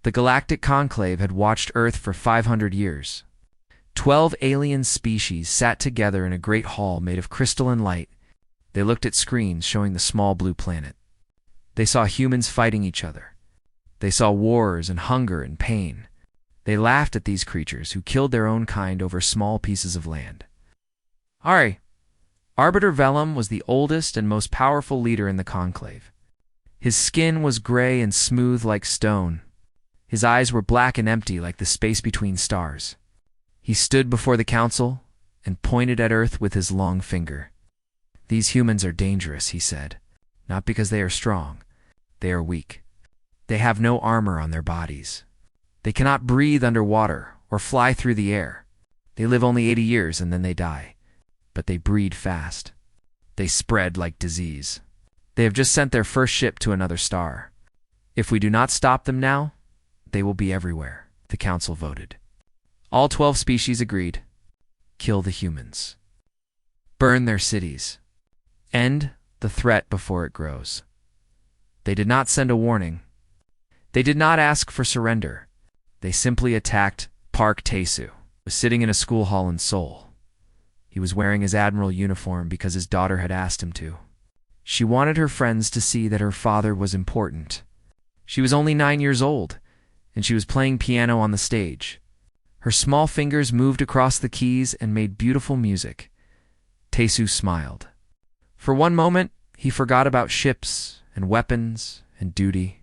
The Galactic Conclave had watched Earth for 500 years. 12 alien species sat together in a great hall made of crystalline light. They looked at screens showing the small blue planet. They saw humans fighting each other. They saw wars and hunger and pain. They laughed at these creatures who killed their own kind over small pieces of land. Arbiter Vellum was the oldest and most powerful leader in the conclave. His skin was gray and smooth like stone. His eyes were black and empty like the space between stars. He stood before the council and pointed at Earth with his long finger. "These humans are dangerous," he said, "not because they are strong. They are weak. They have no armor on their bodies. They cannot breathe underwater or fly through the air. They live only 80 years and then they die. But they breed fast. They spread like disease. They have just sent their first ship to another star. If we do not stop them now, they will be everywhere." The council voted. All 12 species agreed. Kill the humans. Burn their cities. End the threat before it grows. They did not send a warning. They did not ask for surrender. They simply attacked Park Taesu, who was sitting in a school hall in Seoul. He was wearing his admiral uniform because his daughter had asked him to. She wanted her friends to see that her father was important. She was only 9 years old, and she was playing piano on the stage. Her small fingers moved across the keys and made beautiful music. Taesu smiled. For one moment, he forgot about ships and weapons and duty.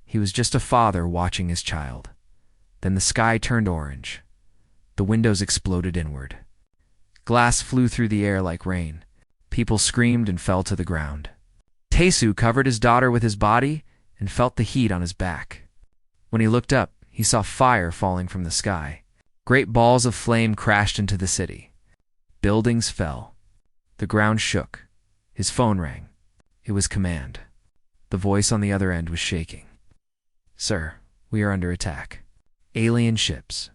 He was just a father watching his child. Then the sky turned orange. The windows exploded inward. Glass flew through the air like rain. People screamed and fell to the ground. Taesu covered his daughter with his body and felt the heat on his back. When he looked up, he saw fire falling from the sky. Great balls of flame crashed into the city. Buildings fell. The ground shook. His phone rang. It was command. The voice on the other end was shaking. "Sir, we are under attack. Alien ships.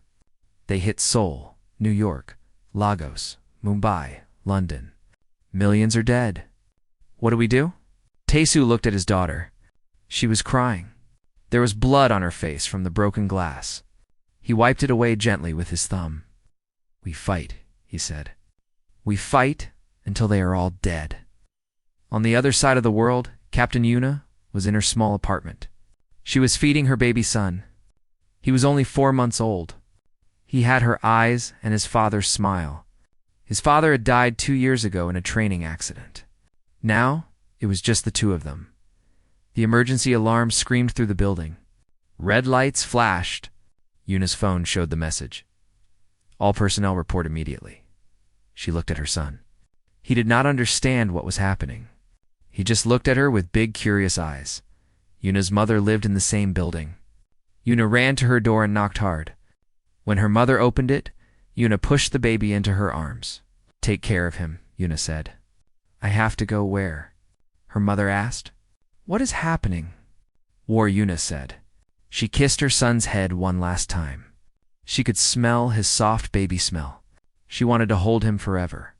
They hit Seoul, New York, Lagos, Mumbai, London. Millions are dead. What do we do?" Taesu looked at his daughter. She was crying. There was blood on her face from the broken glass. He wiped it away gently with his thumb. "We fight," he said. "We fight until they are all dead." On the other side of the world, Captain Yuna was in her small apartment. She was feeding her baby son. He was only 4 months old. He had her eyes and his father's smile. His father had died 2 years ago in a training accident. Now, it was just the two of them. The emergency alarm screamed through the building. Red lights flashed. Yuna's phone showed the message. "All personnel report immediately." She looked at her son. He did not understand what was happening. He just looked at her with big, curious eyes. Yuna's mother lived in the same building. Yuna ran to her door and knocked hard. When her mother opened it, Yuna pushed the baby into her arms. "Take care of him," Yuna said. "I have to go where?" her mother asked. "What is happening?" War, Yuna said. She kissed her son's head one last time. She could smell his soft baby smell. She wanted to hold him forever.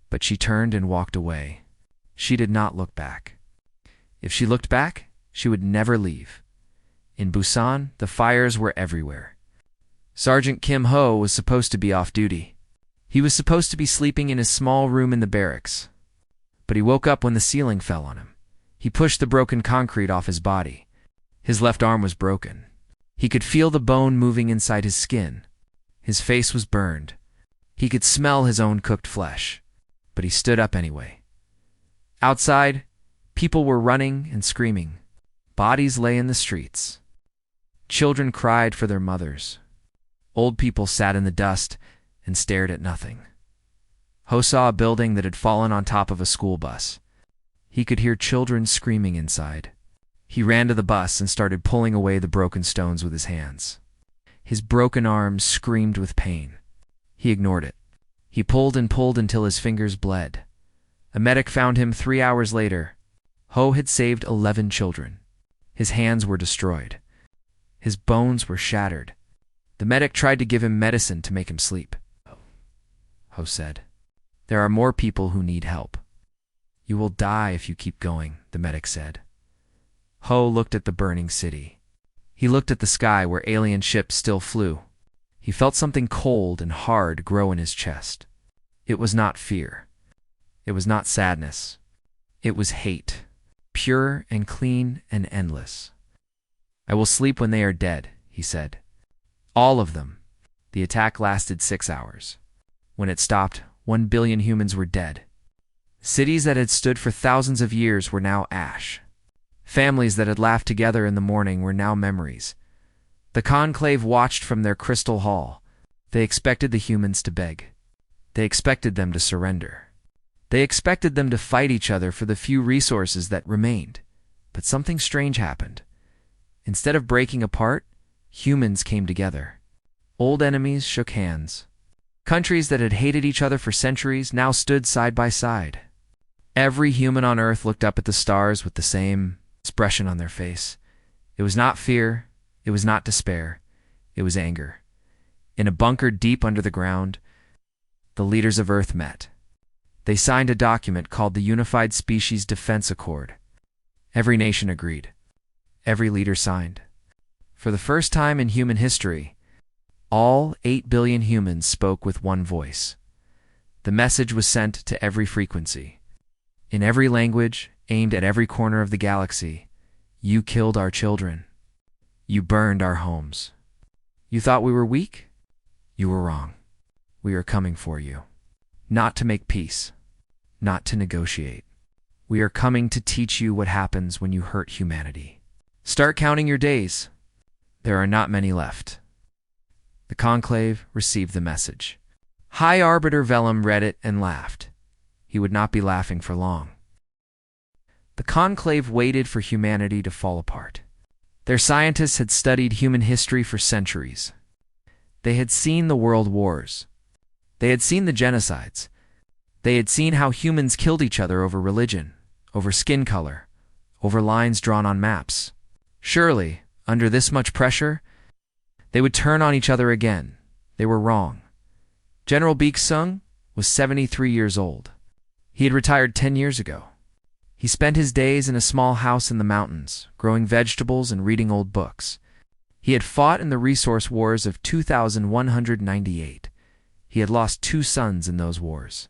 But she turned and walked away. She did not look back. If she looked back, she would never leave. In Busan, the fires were everywhere. Sergeant Kim Ho was supposed to be off duty. He was supposed to be sleeping in his small room in the barracks. But he woke up when the ceiling fell on him. He pushed the broken concrete off his body. His left arm was broken. He could feel the bone moving inside his skin. His face was burned. He could smell his own cooked flesh. But he stood up anyway. Outside, people were running and screaming. Bodies lay in the streets. Children cried for their mothers. Old people sat in the dust and stared at nothing. Ho saw a building that had fallen on top of a school bus. He could hear children screaming inside. He ran to the bus and started pulling away the broken stones with his hands. His broken arms screamed with pain. He ignored it. He pulled and pulled until his fingers bled. A medic found him 3 hours later. Ho had saved 11 children. His hands were destroyed. His bones were shattered. The medic tried to give him medicine to make him sleep. Ho said, "There are more people who need help." "You will die if you keep going," the medic said. Ho looked at the burning city. He looked at the sky where alien ships still flew. He felt something cold and hard grow in his chest. It was not fear. It was not sadness. It was hate, pure and clean and endless. "I will sleep when they are dead," he said. All of them. The attack lasted 6 hours. When it stopped, 1 billion humans were dead. Cities that had stood for thousands of years were now ash. Families that had laughed together in the morning were now memories. The conclave watched from their crystal hall. They expected the humans to beg. They expected them to surrender. They expected them to fight each other for the few resources that remained. But something strange happened. Instead of breaking apart, humans came together. Old enemies shook hands. Countries that had hated each other for centuries now stood side by side. Every human on Earth looked up at the stars with the same expression on their face. It was not fear. It was not despair. It was anger. In a bunker deep under the ground, the leaders of Earth met. They signed a document called the Unified Species Defense Accord. Every nation agreed. Every leader signed. For the first time in human history, all 8 billion humans spoke with one voice. The message was sent to every frequency. In every language, aimed at every corner of the galaxy, you killed our children. You burned our homes. You thought we were weak? You were wrong. We are coming for you. Not to make peace. Not to negotiate. We are coming to teach you what happens when you hurt humanity. Start counting your days. There are not many left. The conclave received the message. High Arbiter Vellum read it and laughed. He would not be laughing for long. The conclave waited for humanity to fall apart. Their scientists had studied human history for centuries. They had seen the world wars. They had seen the genocides. They had seen how humans killed each other over religion, over skin color, over lines drawn on maps. Surely, under this much pressure, they would turn on each other again. They were wrong. General Baek Sung was 73 years old. He had retired 10 years ago. He spent his days in a small house in the mountains, growing vegetables and reading old books. He had fought in the resource wars of 2198. He had lost 2 sons in those wars.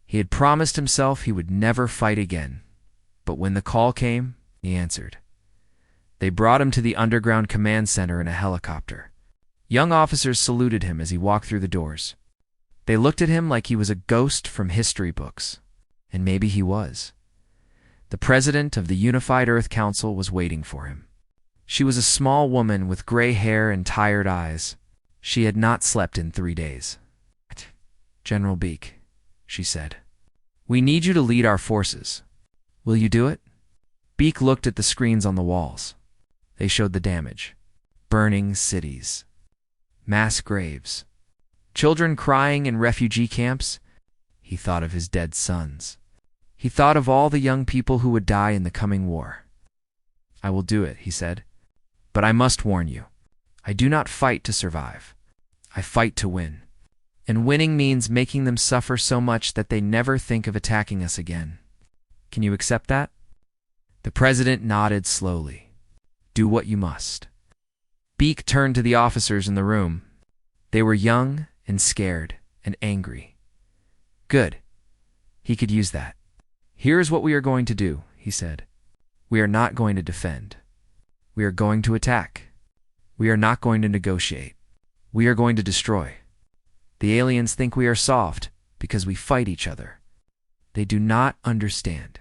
He had promised himself he would never fight again. But when the call came, he answered. They brought him to the underground command center in a helicopter. Young officers saluted him as he walked through the doors. They looked at him like he was a ghost from history books. And maybe he was. The president of the Unified Earth Council was waiting for him. She was a small woman with gray hair and tired eyes. She had not slept in 3 days. General Baek, she said, we need you to lead our forces. Will you do it? Baek looked at the screens on the walls. They showed the damage. Burning cities. Mass graves. Children crying in refugee camps. He thought of his dead sons. He thought of all the young people who would die in the coming war. I will do it, he said. But I must warn you. I do not fight to survive. I fight to win. And winning means making them suffer so much that they never think of attacking us again. Can you accept that? The president nodded slowly. Do what you must. Baek turned to the officers in the room. They were young and scared and angry. Good. He could use that. Here's what we are going to do, he said. We are not going to defend. We are going to attack. We are not going to negotiate. We are going to destroy. The aliens think we are soft because we fight each other. They do not understand.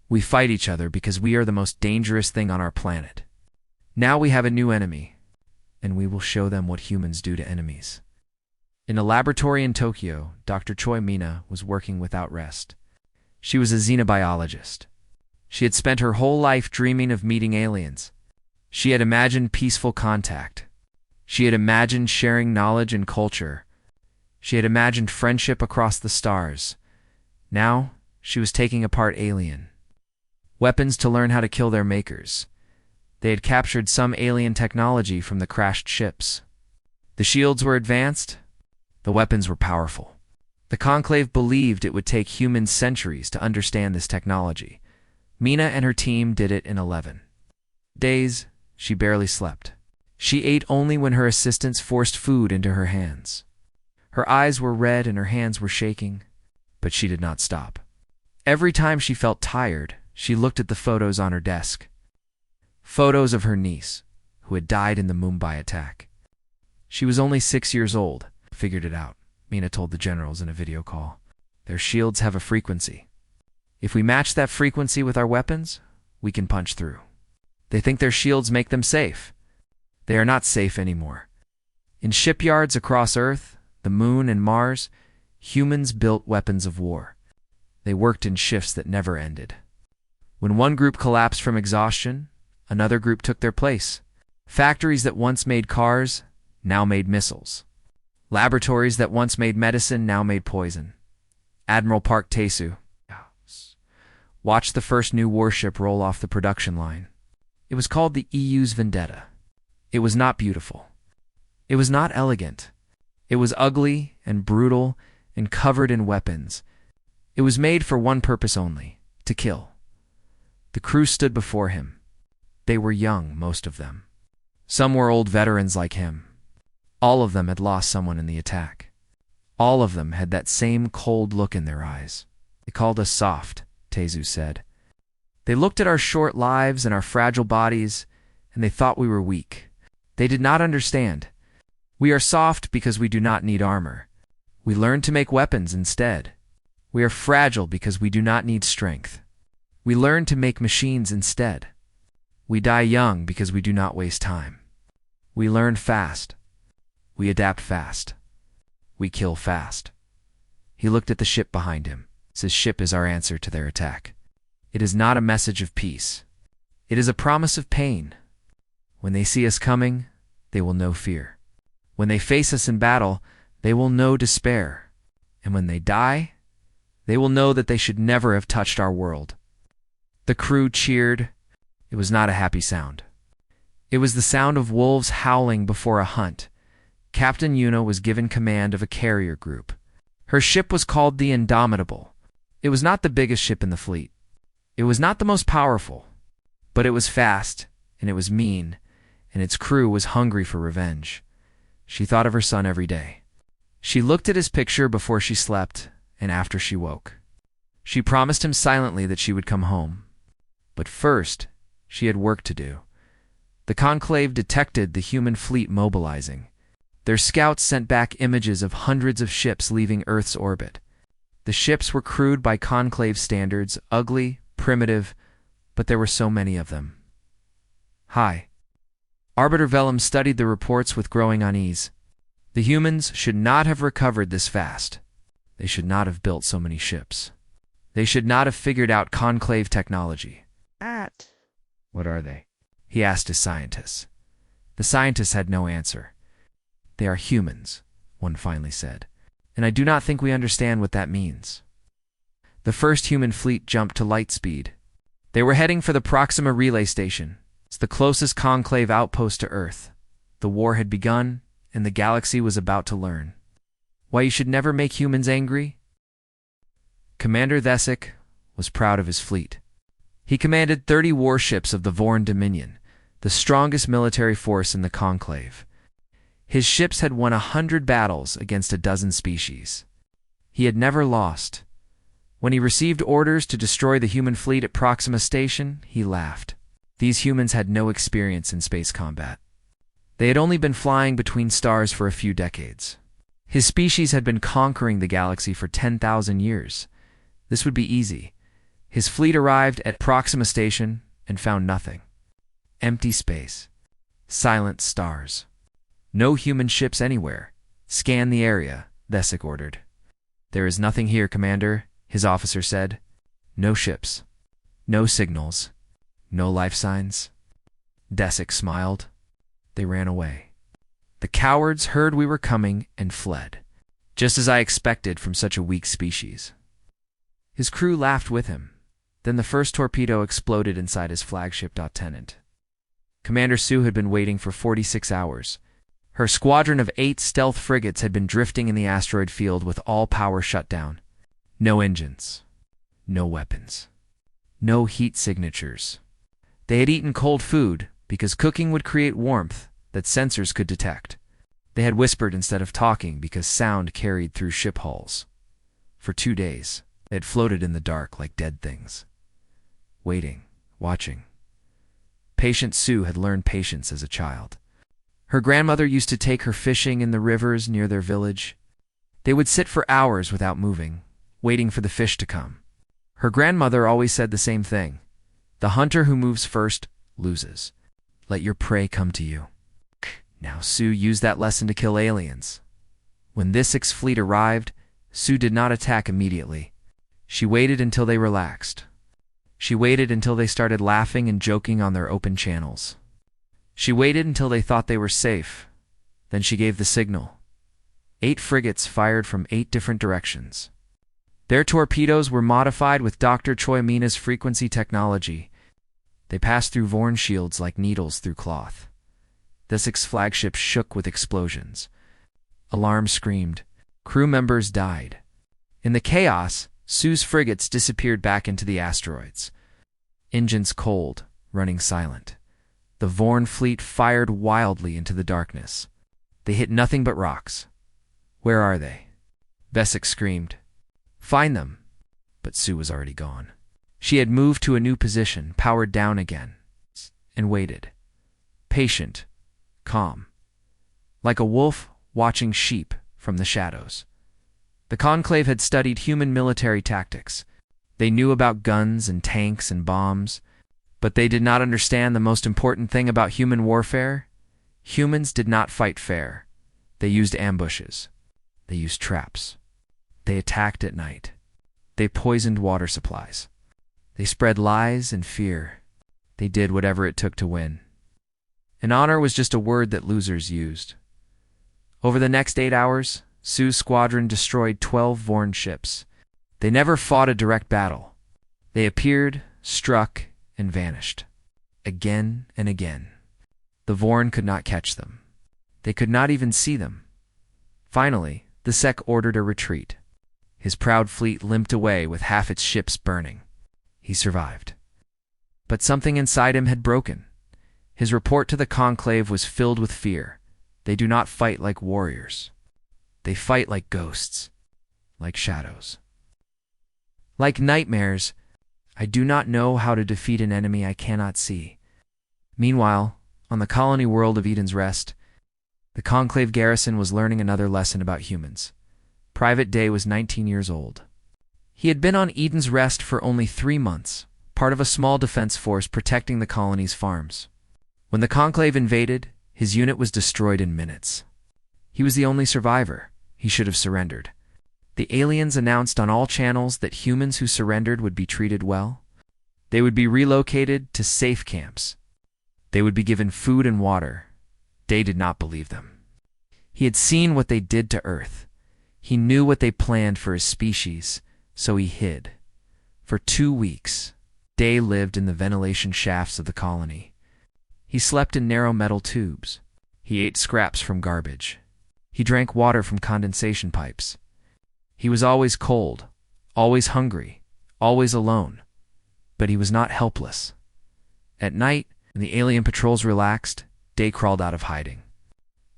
We fight each other because we are the most dangerous thing on our planet. Now we have a new enemy, and we will show them what humans do to enemies. In a laboratory in Tokyo, Dr. Choi Mina was working without rest. She was a xenobiologist. She had spent her whole life dreaming of meeting aliens. She had imagined peaceful contact. She had imagined sharing knowledge and culture. She had imagined friendship across the stars. Now, she was taking apart alien weapons to learn how to kill their makers. They had captured some alien technology from the crashed ships. The shields were advanced. The weapons were powerful. The conclave believed it would take humans centuries to understand this technology. Mina and her team did it in 11 days. She barely slept. She ate only when her assistants forced food into her hands. Her eyes were red and her hands were shaking, but she did not stop. Every time she felt tired, she looked at the photos on her desk. Photos of her niece, who had died in the Mumbai attack. She was only 6 years old. Figured it out, Mina told the generals in a video call. Their shields have a frequency. If we match that frequency with our weapons, we can punch through. They think their shields make them safe. They are not safe anymore. In shipyards across Earth, the Moon, and Mars, humans built weapons of war. They worked in shifts that never ended. When one group collapsed from exhaustion, another group took their place. Factories that once made cars now made missiles. Laboratories that once made medicine now made poison. Admiral Park Tae-soo watched the first new warship roll off the production line. It was called the EU's Vendetta. It was not beautiful. It was not elegant. It was ugly and brutal and covered in weapons. It was made for one purpose only, to kill. The crew stood before him. They were young, most of them. Some were old veterans like him. All of them had lost someone in the attack. All of them had that same cold look in their eyes. They called us soft, Tae-soo said. They looked at our short lives and our fragile bodies, and they thought we were weak. They did not understand. We are soft because we do not need armor. We learned to make weapons instead. We are fragile because we do not need strength. We learn to make machines instead. We die young because we do not waste time. We learn fast. We adapt fast. We kill fast. He looked at the ship behind him. His ship is our answer to their attack. It is not a message of peace. It is a promise of pain. When they see us coming, they will know fear. When they face us in battle, they will know despair. And when they die, they will know that they should never have touched our world. The crew cheered. It was not a happy sound. It was the sound of wolves howling before a hunt. Captain Yuna was given command of a carrier group. Her ship was called the Indomitable. It was not the biggest ship in the fleet. It was not the most powerful. But it was fast, and it was mean, and its crew was hungry for revenge. She thought of her son every day. She looked at his picture before she slept and after she woke. She promised him silently that she would come home. But first, she had work to do. The Conclave detected the human fleet mobilizing. Their scouts sent back images of hundreds of ships leaving Earth's orbit. The ships were crude by Conclave standards, ugly, primitive, but there were so many of them. Hi. Arbiter Vellum studied the reports with growing unease. The humans should not have recovered this fast. They should not have built so many ships. They should not have figured out Conclave technology. What are they? He asked his scientists. The scientists had no answer. They are humans, one finally said, and I do not think we understand what that means. The first human fleet jumped to light speed. They were heading for the Proxima Relay Station. It's the closest Conclave outpost to Earth. The war had begun, and the galaxy was about to learn. Why you should never make humans angry? Commander Thesic was proud of his fleet. He commanded 30 warships of the Vorn Dominion, the strongest military force in the Conclave. His ships had won 100 battles against a dozen species. He had never lost. When he received orders to destroy the human fleet at Proxima Station, he laughed. These humans had no experience in space combat. They had only been flying between stars for a few decades. His species had been conquering the galaxy for 10,000 years. This would be easy. His fleet arrived at Proxima Station and found nothing. Empty space. Silent stars. No human ships anywhere. Scan the area, Thesic ordered. There is nothing here, Commander, his officer said. No ships. No signals. No life signs. Thesic smiled. They ran away. The cowards heard we were coming and fled, just as I expected from such a weak species. His crew laughed with him. Then the first torpedo exploded inside his flagship Lieutenant. Commander Sue had been waiting for 46 hours. Her squadron of 8 stealth frigates had been drifting in the asteroid field with all power shut down. No engines. No weapons. No heat signatures. They had eaten cold food because cooking would create warmth, that sensors could detect. They had whispered instead of talking because sound carried through ship hulls. For 2 days, they had floated in the dark like dead things. Waiting, watching. Patient Sue had learned patience as a child. Her grandmother used to take her fishing in the rivers near their village. They would sit for hours without moving, waiting for the fish to come. Her grandmother always said the same thing. The hunter who moves first loses. Let your prey come to you. Now Sue used that lesson to kill aliens. When this Sixth Fleet arrived, Sue did not attack immediately. She waited until they relaxed. She waited until they started laughing and joking on their open channels. She waited until they thought they were safe. Then she gave the signal. 8 frigates fired from 8 different directions. Their torpedoes were modified with Dr. Choi Mina's frequency technology. They passed through Vorn shields like needles through cloth. The 6 flagships shook with explosions. Alarms screamed. Crew members died. In the chaos, Sue's frigates disappeared back into the asteroids. Engines cold, running silent. The Vorn fleet fired wildly into the darkness. They hit nothing but rocks. Where are they? Vesic screamed. Find them. But Sue was already gone. She had moved to a new position, powered down again, and waited. Patient, calm. Like a wolf watching sheep from the shadows. The Conclave had studied human military tactics. They knew about guns and tanks and bombs, but they did not understand the most important thing about human warfare. Humans did not fight fair. They used ambushes. They used traps. They attacked at night. They poisoned water supplies. They spread lies and fear. They did whatever it took to win. And honor was just a word that losers used. Over the next 8 hours, Sue's squadron destroyed 12 Vorn ships. They never fought a direct battle. They appeared, struck, and vanished. Again and again. The Vorn could not catch them. They could not even see them. Finally, the Sec ordered a retreat. His proud fleet limped away with half its ships burning. He survived. But something inside him had broken. His report to the Conclave was filled with fear. They do not fight like warriors. They fight like ghosts, like shadows. Like nightmares, I do not know how to defeat an enemy I cannot see. Meanwhile, on the colony world of Eden's Rest, the Conclave garrison was learning another lesson about humans. Private Day was 19 years old. He had been on Eden's Rest for only 3 months, part of a small defense force protecting the colony's farms. When the Conclave invaded, his unit was destroyed in minutes. He was the only survivor. He should have surrendered. The aliens announced on all channels that humans who surrendered would be treated well. They would be relocated to safe camps. They would be given food and water. Day did not believe them. He had seen what they did to Earth. He knew what they planned for his species, so he hid. For 2 weeks, Day lived in the ventilation shafts of the colony. He slept in narrow metal tubes. He ate scraps from garbage. He drank water from condensation pipes. He was always cold, always hungry, always alone. But he was not helpless. At night, when the alien patrols relaxed, Day crawled out of hiding.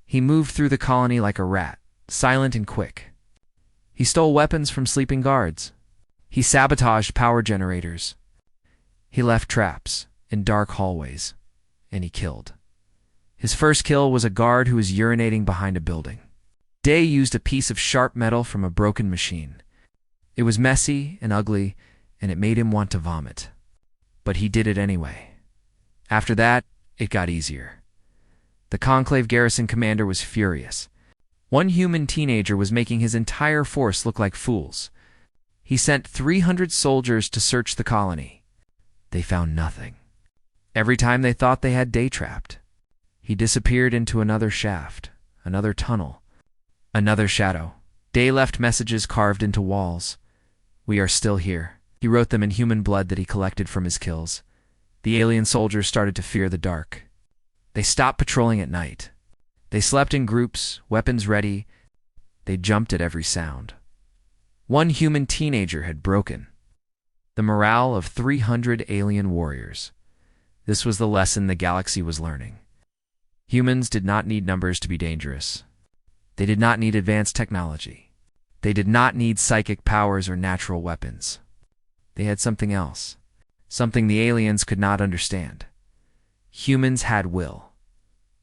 He moved through the colony like a rat, silent and quick. He stole weapons from sleeping guards. He sabotaged power generators. He left traps in dark hallways, and he killed. His first kill was a guard who was urinating behind a building. Day used a piece of sharp metal from a broken machine. It was messy and ugly, and it made him want to vomit. But he did it anyway. After that, it got easier. The Conclave garrison commander was furious. One human teenager was making his entire force look like fools. He sent 300 soldiers to search the colony. They found nothing. Every time they thought they had Day trapped, he disappeared into another shaft, another tunnel, another shadow. Day left messages carved into walls. We are still here. He wrote them in human blood that he collected from his kills. The alien soldiers started to fear the dark. They stopped patrolling at night. They slept in groups, weapons ready. They jumped at every sound. One human teenager had broken the morale of 300 alien warriors. This was the lesson the galaxy was learning. Humans did not need numbers to be dangerous. They did not need advanced technology. They did not need psychic powers or natural weapons. They had something else, something the aliens could not understand. Humans had will.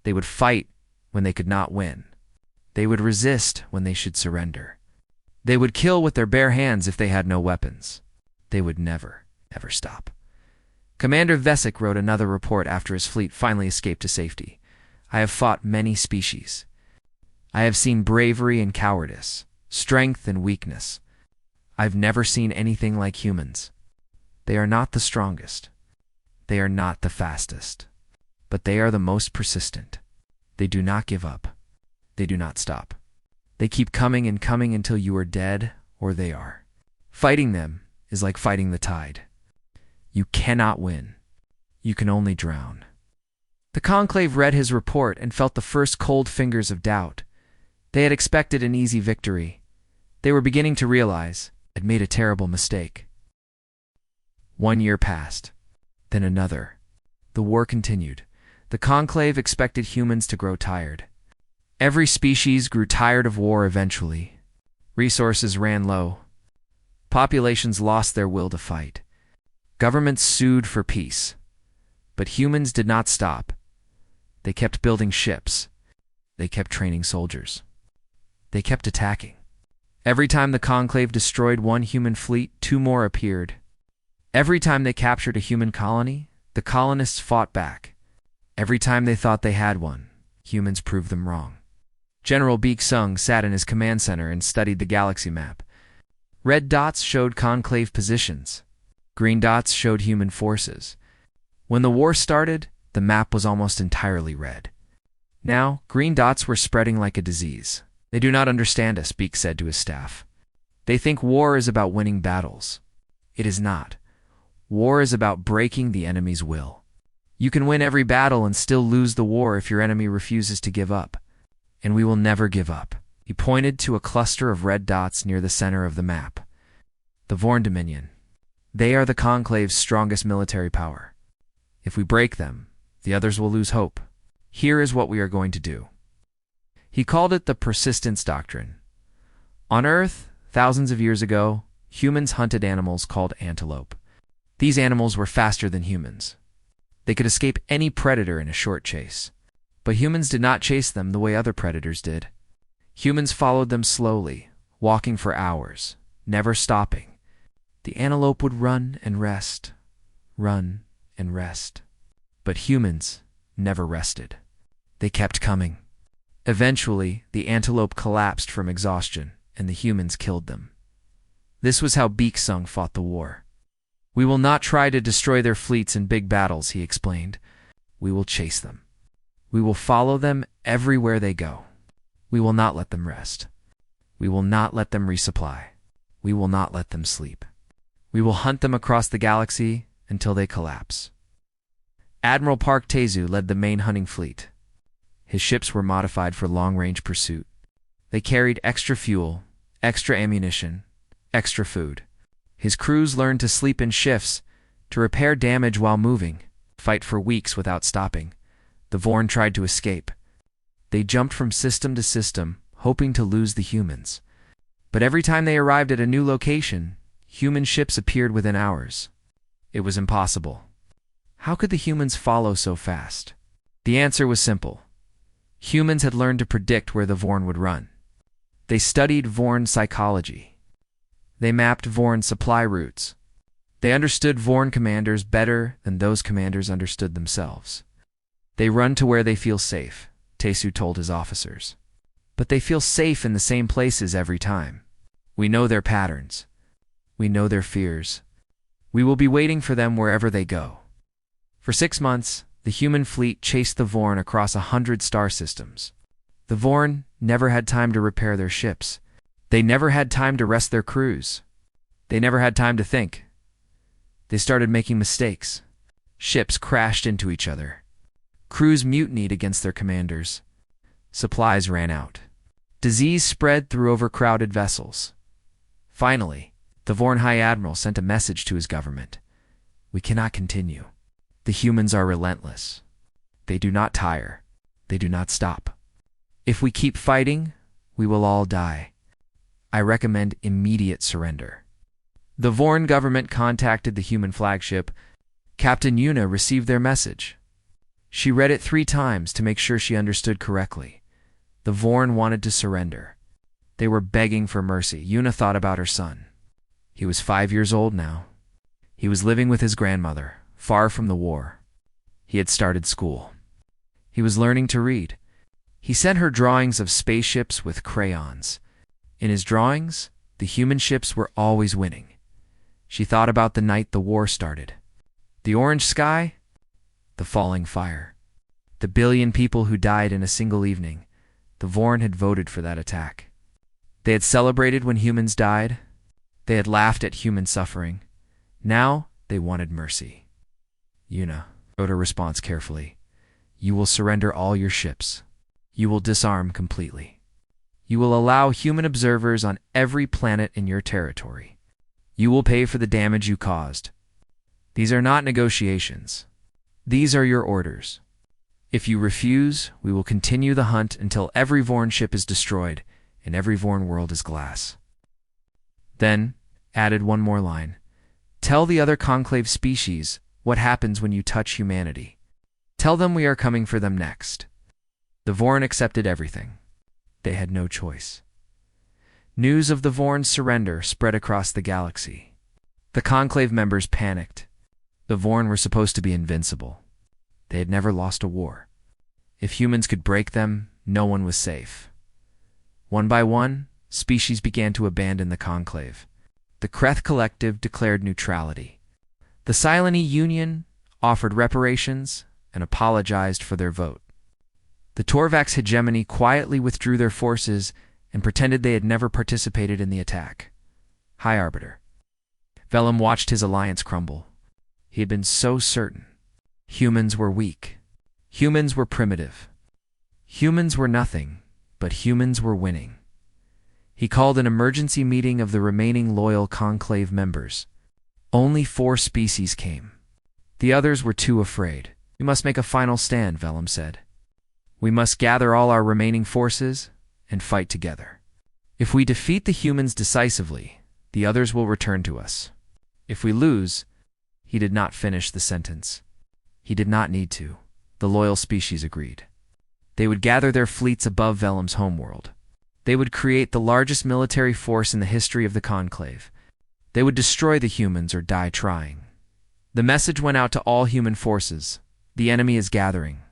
They would fight when they could not win. They would resist when they should surrender. They would kill with their bare hands if they had no weapons. They would never, ever stop. Commander Vesic wrote another report after his fleet finally escaped to safety. I have fought many species. I have seen bravery and cowardice, strength and weakness. I've never seen anything like humans. They are not the strongest. They are not the fastest. But they are the most persistent. They do not give up. They do not stop. They keep coming and coming until you are dead or they are. Fighting them is like fighting the tide. You cannot win. You can only drown. The Conclave read his report and felt the first cold fingers of doubt. They had expected an easy victory. They were beginning to realize had made a terrible mistake. 1 year passed, then another. The war continued. The Conclave expected humans to grow tired. Every species grew tired of war eventually. Resources ran low. Populations lost their will to fight. Governments sued for peace. But humans did not stop. They kept building ships. They kept training soldiers. They kept attacking. Every time the Conclave destroyed one human fleet, 2 more appeared. Every time they captured a human colony, the colonists fought back. Every time they thought they had one, humans proved them wrong. General Beek Sung sat in his command center and studied the galaxy map. Red dots showed Conclave positions. Green dots showed human forces. When the war started, the map was almost entirely red. Now, green dots were spreading like a disease. They do not understand us, Beek said to his staff. They think war is about winning battles. It is not. War is about breaking the enemy's will. You can win every battle and still lose the war if your enemy refuses to give up. And we will never give up. He pointed to a cluster of red dots near the center of the map. The Vorn Dominion. They are the Conclave's strongest military power. If we break them, the others will lose hope. Here is what we are going to do. He called it the persistence doctrine. On Earth, thousands of years ago, humans hunted animals called antelope. These animals were faster than humans. They could escape any predator in a short chase. But humans did not chase them the way other predators did. Humans followed them slowly, walking for hours, never stopping. The antelope would run and rest, run and rest. But humans never rested. They kept coming. Eventually, the antelope collapsed from exhaustion, and the humans killed them. This was how Beek Sung fought the war. We will not try to destroy their fleets in big battles, he explained. We will chase them. We will follow them everywhere they go. We will not let them rest. We will not let them resupply. We will not let them sleep. We will hunt them across the galaxy until they collapse. Admiral Park Taezu led the main hunting fleet. His ships were modified for long-range pursuit. They carried extra fuel, extra ammunition, extra food. His crews learned to sleep in shifts, to repair damage while moving, fight for weeks without stopping. The Vorn tried to escape. They jumped from system to system, hoping to lose the humans. But every time they arrived at a new location, human ships appeared within hours. It was impossible. How could the humans follow so fast? The answer was simple. Humans had learned to predict where the Vorn would run. They studied Vorn psychology. They mapped Vorn supply routes. They understood Vorn commanders better than those commanders understood themselves. They run to where they feel safe, Taesu told his officers. But they feel safe in the same places every time. We know their patterns. We know their fears. We will be waiting for them wherever they go. For 6 months, the human fleet chased the Vorn across 100 star systems. The Vorn never had time to repair their ships. They never had time to rest their crews. They never had time to think. They started making mistakes. Ships crashed into each other. Crews mutinied against their commanders. Supplies ran out. Disease spread through overcrowded vessels. Finally, the Vorn High Admiral sent a message to his government. We cannot continue. The humans are relentless. They do not tire. They do not stop. If we keep fighting, we will all die. I recommend immediate surrender. The Vorn government contacted the human flagship. Captain Yuna received their message. She read it 3 times to make sure she understood correctly. The Vorn wanted to surrender. They were begging for mercy. Yuna thought about her son. He was 5 years old now. He was living with his grandmother, far from the war. He had started school. He was learning to read. He sent her drawings of spaceships with crayons. In his drawings, the human ships were always winning. She thought about the night the war started. The orange sky, the falling fire. The billion people who died in a single evening. The Vorn had voted for that attack. They had celebrated when humans died. They had laughed at human suffering. Now they wanted mercy. Yuna wrote her response carefully. You will surrender all your ships. You will disarm completely. You will allow human observers on every planet in your territory. You will pay for the damage you caused. These are not negotiations. These are your orders. If you refuse, we will continue the hunt until every Vorn ship is destroyed and every Vorn world is glass. Then, added one more line, tell the other conclave species what happens when you touch humanity. Tell them we are coming for them next. The Vorn accepted everything. They had no choice. News of the Vorn's surrender spread across the galaxy. The conclave members panicked. The Vorn were supposed to be invincible. They had never lost a war. If humans could break them, no one was safe. One by one, species began to abandon the conclave. The Kreth Collective declared neutrality. The Silene Union offered reparations and apologized for their vote. The Torvax hegemony quietly withdrew their forces and pretended they had never participated in the attack. High Arbiter. Velum watched his alliance crumble. He had been so certain. Humans were weak. Humans were primitive. Humans were nothing, but humans were winning. He called an emergency meeting of the remaining loyal conclave members. Only 4 species came. The others were too afraid. We must make a final stand, Velum said. We must gather all our remaining forces and fight together. If we defeat the humans decisively, the others will return to us. If we lose, he did not finish the sentence. He did not need to. The loyal species agreed. They would gather their fleets above Velum's homeworld. They would create the largest military force in the history of the conclave. They would destroy the humans or die trying. The message went out to all human forces. The enemy is gathering.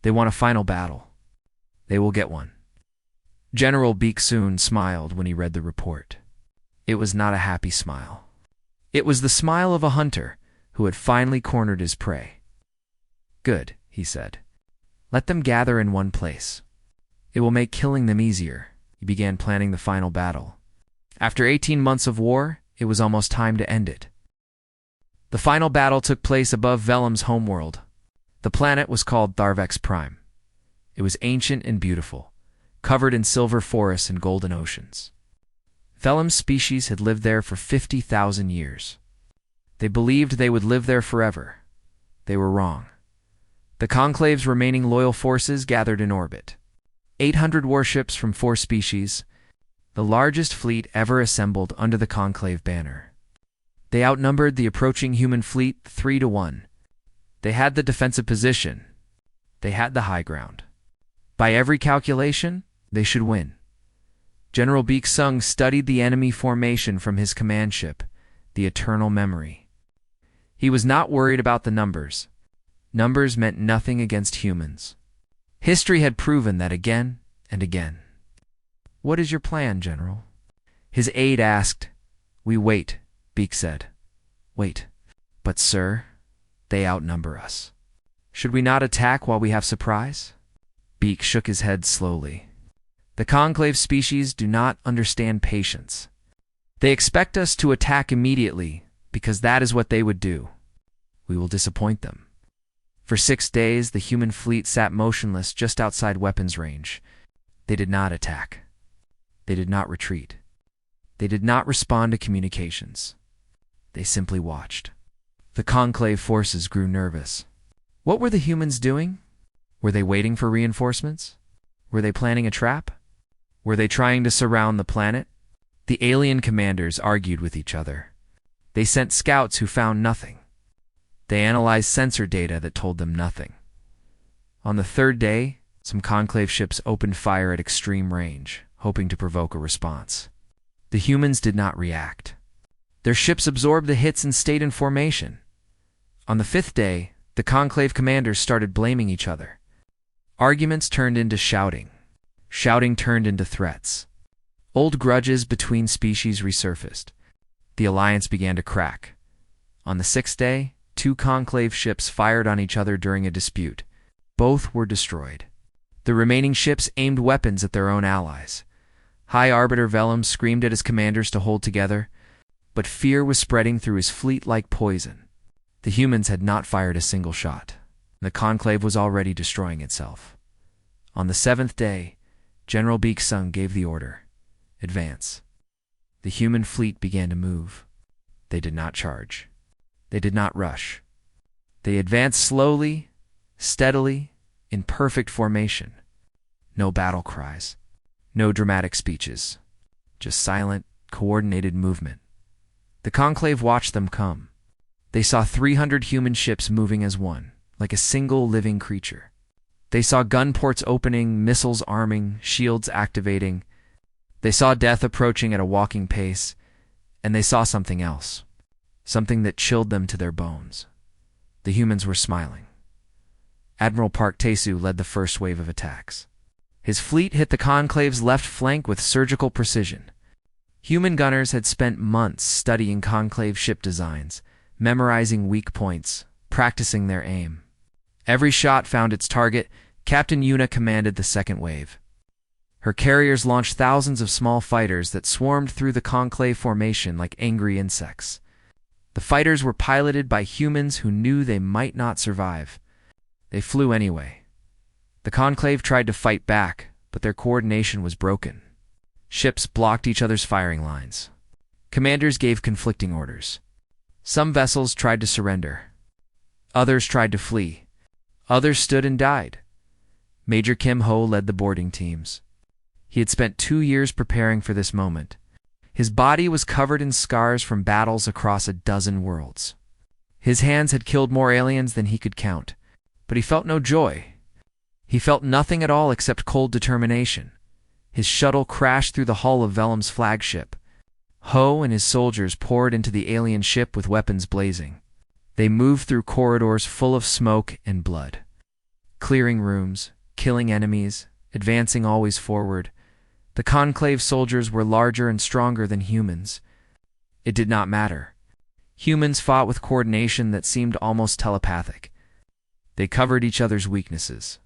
They want a final battle. They will get one. General Beeksoon smiled when he read the report. It was not a happy smile. It was the smile of a hunter who had finally cornered his prey. Good, he said. Let them gather in one place. It will make killing them easier. He began planning the final battle. After 18 months of war, it was almost time to end it. The final battle took place above Velum's homeworld. The planet was called Tharvex Prime. It was ancient and beautiful, covered in silver forests and golden oceans. Velum's species had lived there for 50,000 years. They believed they would live there forever. They were wrong. The Conclave's remaining loyal forces gathered in orbit. 800 warships from 4 species, the largest fleet ever assembled under the Conclave banner. They outnumbered the approaching human fleet 3-1. They had the defensive position. They had the high ground. By every calculation, they should win. General Beeksung studied the enemy formation from his command ship, the Eternal Memory. He was not worried about the numbers. Numbers meant nothing against humans. History had proven that again and again. What is your plan, General? His aide asked. We wait, Beek said. Wait. But, sir, they outnumber us. Should we not attack while we have surprise? Beek shook his head slowly. The Conclave species do not understand patience. They expect us to attack immediately because that is what they would do. We will disappoint them. For 6 days, the human fleet sat motionless just outside weapons range. They did not attack. They did not retreat. They did not respond to communications. They simply watched. The Conclave forces grew nervous. What were the humans doing? Were they waiting for reinforcements? Were they planning a trap? Were they trying to surround the planet? The alien commanders argued with each other. They sent scouts who found nothing. They analyzed sensor data that told them nothing. On the third day, some Conclave ships opened fire at extreme range, hoping to provoke a response. The humans did not react. Their ships absorbed the hits and stayed in formation. On the fifth day, the Conclave commanders started blaming each other. Arguments turned into shouting. Shouting turned into threats. Old grudges between species resurfaced. The alliance began to crack. On the sixth day, 2 Conclave ships fired on each other during a dispute. Both were destroyed. The remaining ships aimed weapons at their own allies. High Arbiter Vellum screamed at his commanders to hold together, but fear was spreading through his fleet like poison. The humans had not fired a single shot. The Conclave was already destroying itself. On the 7th day, General Beaksung gave the order, "Advance." The human fleet began to move. They did not charge. They did not rush. They advanced slowly, steadily, in perfect formation. No battle cries. No dramatic speeches. Just silent, coordinated movement. The Conclave watched them come. They saw 300 human ships moving as one, like a single living creature. They saw gun ports opening, missiles arming, shields activating. They saw death approaching at a walking pace, and they saw something else. Something that chilled them to their bones. The humans were smiling. Admiral Park Tae-soo led the first wave of attacks. His fleet hit the Conclave's left flank with surgical precision. Human gunners had spent months studying Conclave ship designs, memorizing weak points, practicing their aim. Every shot found its target. Captain Yuna commanded the second wave. Her carriers launched thousands of small fighters that swarmed through the Conclave formation like angry insects. The fighters were piloted by humans who knew they might not survive. They flew anyway. The Conclave tried to fight back, but their coordination was broken. Ships blocked each other's firing lines. Commanders gave conflicting orders. Some vessels tried to surrender. Others tried to flee. Others stood and died. Major Kim Ho led the boarding teams. He had spent 2 years preparing for this moment. His body was covered in scars from battles across a dozen worlds. His hands had killed more aliens than he could count, but he felt no joy. He felt nothing at all except cold determination. His shuttle crashed through the hull of Vellum's flagship. Ho and his soldiers poured into the alien ship with weapons blazing. They moved through corridors full of smoke and blood. Clearing rooms, killing enemies, advancing always forward. The Conclave soldiers were larger and stronger than humans. It did not matter. Humans fought with coordination that seemed almost telepathic. They covered each other's weaknesses.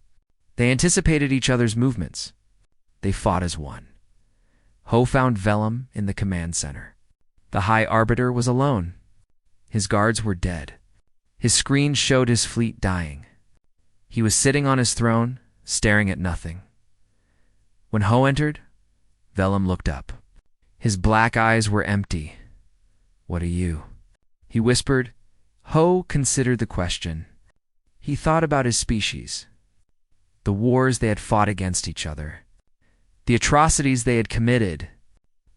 They anticipated each other's movements. They fought as one. Ho found Vellum in the command center. The High Arbiter was alone. His guards were dead. His screen showed his fleet dying. He was sitting on his throne, staring at nothing. When Ho entered, Vellum looked up. His black eyes were empty. "What are you?" he whispered. Ho considered the question. He thought about his species, the wars they had fought against each other, the atrocities they had committed,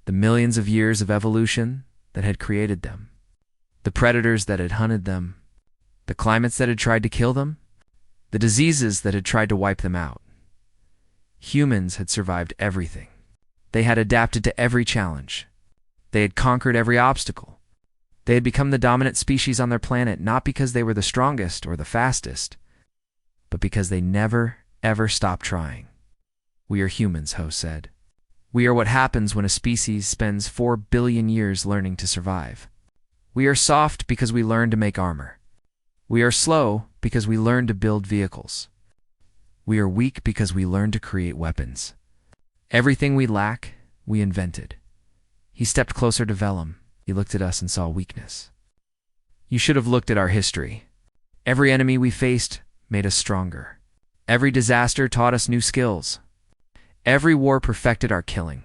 the millions of years of evolution that had created them, the predators that had hunted them, the climates that had tried to kill them, the diseases that had tried to wipe them out. Humans had survived everything. They had adapted to every challenge. They had conquered every obstacle. They had become the dominant species on their planet not because they were the strongest or the fastest, but because they never, ever stopped trying. "We are humans," Ho said. "We are what happens when a species spends 4 billion years learning to survive. We are soft because we learn to make armor. We are slow because we learn to build vehicles. We are weak because we learn to create weapons. Everything we lack, we invented." He stepped closer to Vellum. He looked at us and saw weakness. "You should have looked at our history. Every enemy we faced made us stronger. Every disaster taught us new skills. Every war perfected our killing.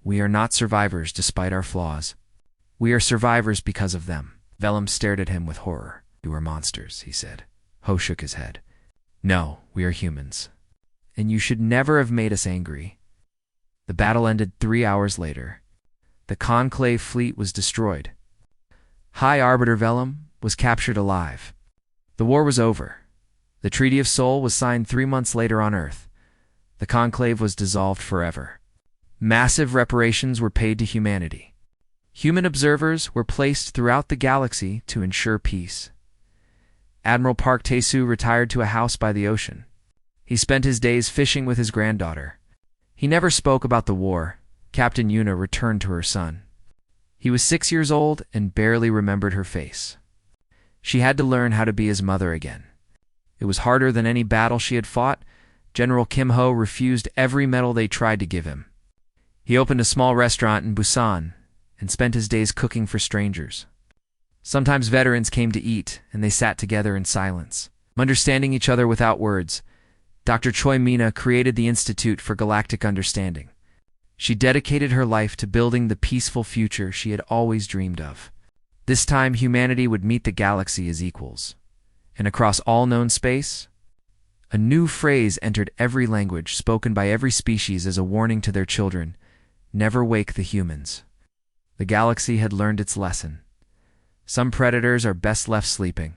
We are not survivors despite our flaws. We are survivors because of them." Vellum stared at him with horror. "You are monsters," he said. Ho shook his head. No, we are humans. And you should never have made us angry. The battle ended 3 hours later. The Conclave fleet was destroyed. High Arbiter Vellum was captured alive. The war was over. The Treaty of Soul was signed 3 months later on Earth. The Conclave was dissolved forever. Massive reparations were paid to humanity. Human observers were placed throughout the galaxy to ensure peace. Admiral Park Tae-soo retired to a house by the ocean. He spent his days fishing with his granddaughter. He never spoke about the war. Captain Yuna returned to her son. He was 6 years old and barely remembered her face. She had to learn how to be his mother again. It was harder than any battle she had fought. General Kim Ho refused every medal they tried to give him. He opened a small restaurant in Busan and spent his days cooking for strangers. Sometimes veterans came to eat, and they sat together in silence, understanding each other without words. Dr. Choi Mina created the Institute for Galactic Understanding. She dedicated her life to building the peaceful future she had always dreamed of. This time, humanity would meet the galaxy as equals. And across all known space, a new phrase entered every language spoken by every species as a warning to their children: never wake the humans. The galaxy had learned its lesson. Some predators are best left sleeping.